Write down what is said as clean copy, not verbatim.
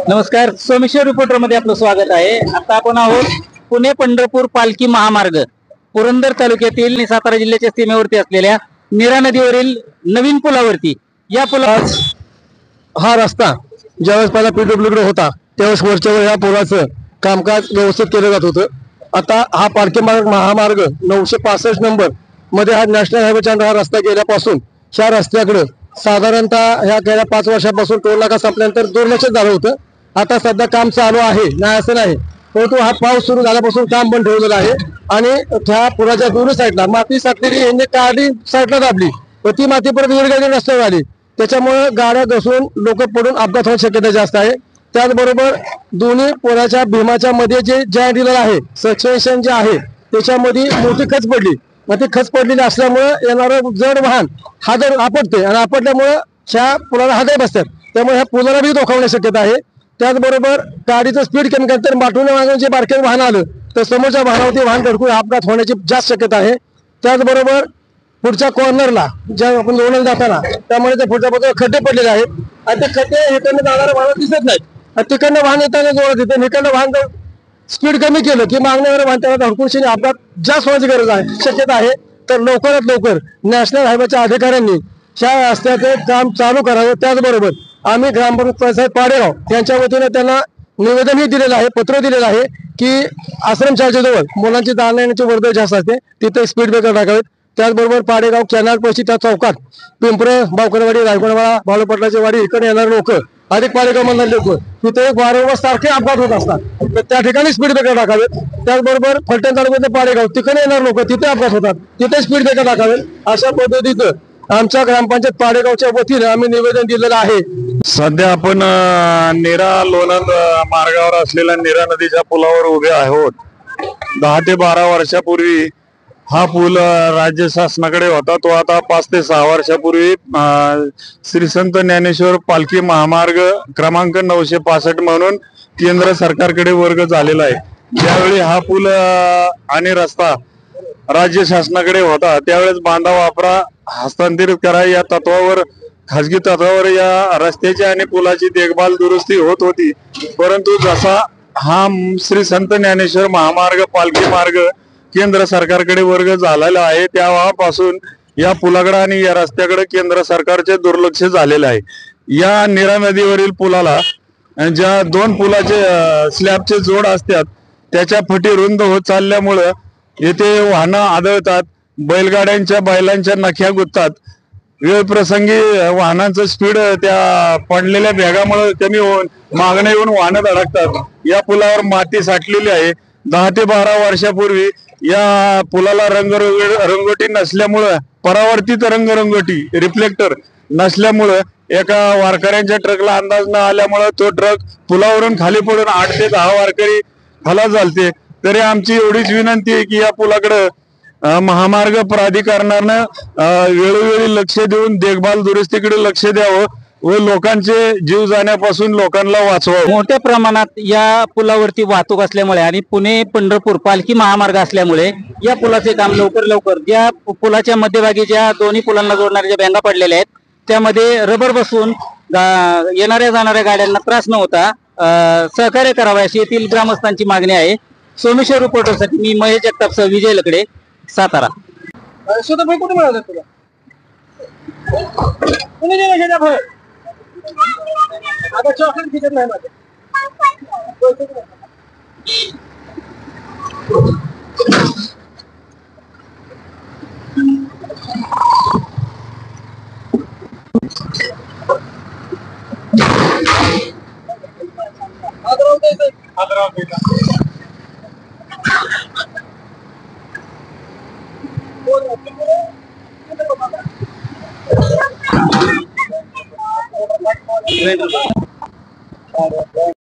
नमस्कार, सोमेश्वर रिपोर्टर मध्ये आपलं स्वागत आहे। आता आपण आहोत पुणे पंढरपूर पालखी महामार्ग पुरंदर तालुक्यातील सातारा जिल्ह्याच्या सीमेवरती असलेल्या नीरा नदीवरील नवीन पुलावरती। या पुलावर हा रस्ता ज्यावेळेस पहिला पीडब्ल्यूडी होता त्यावेळेस वरच्यावर या पुलाचं कामकाज व्यवस्थित केलं जात होतं। आता हा पालखी महामार्ग 965 नंबर मध्ये हा नॅशनल हायवेचा हा रस्ता गेल्यापासून ह्या रस्त्याकडे साधारणतः ह्या गेल्या 5 वर्षापासून टोल नाका संपल्यानंतर दुर्लक्ष झालं होतं। आता सध्या काम चालू आहे, नाही असं नाही, परंतु हा पाऊस सुरू झाल्यापासून काम बंद ठेवलेलं आहे आणि त्या पुलाच्या दोन्ही साईडला माती साठलेली यांनी काढली साईडला दाबली व ती माती परत विरघळलेली रस्त्यावर आली, त्याच्यामुळे गाड्या घसरून लोक पडून अपघात होण्याची शक्यता जास्त आहे। त्याचबरोबर दोन्ही पुलाच्या भीमाच्या मध्ये जे जॉईंट दिलेलं आहे सस्पेन्शन जे आहे त्याच्यामध्ये मोठी खच पडली व ती खच पडलेली असल्यामुळे येणारं जड वाहन हादर आपटते आणि आपटल्यामुळे ह्या पुलाला हादर बसतात, त्यामुळे ह्या पुलाला बी धोका होण्याची शक्यता आहे। त्याचबरोबर गाडीचं स्पीड कमी करतात, बाटूने वाहन जे बारक्या वाहन आलं तर समोरच्या वाहनावरती वाहन धडकून अपघात होण्याची जास्त शक्यता आहे। त्याचबरोबर पुढच्या कॉर्नरला ज्या आपण लोणंद जाताना त्यामुळे त्या पुढच्या बाजूला खड्डे पडलेले आहेत आणि ते खड्डे इकडनं जाणारे वाहन दिसत नाहीत, तिकडनं वाहन येताना जोरात येते, इकडनं वाहन स्पीड कमी केलं की मागण्यावर वाहन त्याला धडकून अपघात जास्त होण्याची गरज आहे, शक्यता आहे। तर लवकरात लवकर नॅशनल हायवेच्या अधिकाऱ्यांनी ह्या रस्त्याचे काम चालू करावे। त्याचबरोबर आम्ही ग्रामपंचायत पाडेगाव यांच्या वतीने त्यांना निवेदनही दिलेलं आहे, पत्र दिलेलं आहे की आश्रमशाळेच्या जवळ मुलांची दालनाची वर्दळ जास्त असते तिथे स्पीड ब्रेकर टाकावेत। त्याचबरोबर पाडेगाव कॅनल पैसे त्या चौकात पिंपरं बावकरवाडी रायगडवाडा बाळूपटलाची वाडी इकडे येणारे लोक अधिक पाडेगाव मधले लोक तिथे वारंवार सारखे अपघात होत असतात, तर त्या ठिकाणी स्पीड ब्रेकर टाकावेत। त्याचबरोबर फलटण तालुक्याचे पाडेगाव तिकडे येणारे लोक तिथे अपघात होतात तिथे स्पीड ब्रेकर टाकावेत। अशा पद्धतीचं आमच्या ग्रामपंचायत पाडेगावच्या वतीने आम्ही निवेदन दिलेलं आहे। सध्या आपण नीरा लोणंद मार्गावर असलेल्या नीरा नदीच्या पुलावर उभे आहोत। 10 ते 12 वर्षापूर्वी हा पूल राज्य शासनाकडे होता, तो आता 5 ते 6 वर्षापूर्वी श्री संत ज्ञानेश्वर पालखी महामार्ग क्रमांक 965 म्हणून केंद्र सरकारकडे वर्ग झालेला आहे। ज्यावेळी हा पूल आणि रस्ता राज्य शासनाकडे होता त्यावेळेस बांधा वापरा हस्तांतरित करा या तत्वावर खाजगी तत्वावर या रस्त्याची आणि पुलाची देखभाल दुरुस्ती होत होती, परंतु जसा हा श्री संत ज्ञानेश्वर महामार्ग पालखी मार्ग केंद्र सरकारकडे वर्ग झालेला आहे तेव्हापासून या पुलाकडे आणि या रस्त्याकडे केंद्र सरकारचे दुर्लक्ष झालेले आहे। या नीरा नदीवरील पुलाला ज्या 2 पुलाचे स्लॅबचे जोड असतात त्याच्या फटी रुंद होत चालल्यामुळं येथे वाहनं आदळतात, बैलांच्या नख्या गुंततात, वेळ प्रसंगी वाहनांचं स्पीड त्या पडलेल्या भेगामुळे कमी होऊन मागणे येऊन वाहनं धडकतात। या पुलावर माती साठलेली आहे। 10 ते 12 वर्षापूर्वी या पुलाला रंगोटी नसल्यामुळं परावर्तित रंगरंगोटी रिफ्लेक्टर नसल्यामुळं एका वारकऱ्यांच्या ट्रकला अंदाज न आल्यामुळं तो ट्रक पुलावरून खाली पडून 8 ते 10 वारकरी खलास झालते। तरी आमची एवढीच विनंती आहे की या पुलाकडे महामार्ग प्राधिकरणानं वेळोवेळी लक्ष देऊन देखभाल दुरुस्तीकडे लक्ष द्यावं व लोकांचे जीव जाण्यापासून लोकांना वाचवावं। मोठ्या प्रमाणात या पुलावरती वाहतूक असल्यामुळे आणि पुणे पंढरपूर पालखी महामार्ग असल्यामुळे या पुलाचे काम लवकर ज्या पुलाच्या मध्यभागी ज्या दोन्ही पुलांना जोडणाऱ्या ज्या बँगा पडलेल्या आहेत त्यामध्ये रबर बसून येणाऱ्या जाणाऱ्या गाड्यांना त्रास न होता सहकार्य करावे अशी येथील ग्रामस्थांची मागणी आहे। सोमेश्वर रिपोर्टरसाठी मी महेश जगताप, विजय लकडे, सातारा। कुठे मिळालं तुला आता चॉकलेट खिचत नाही माझे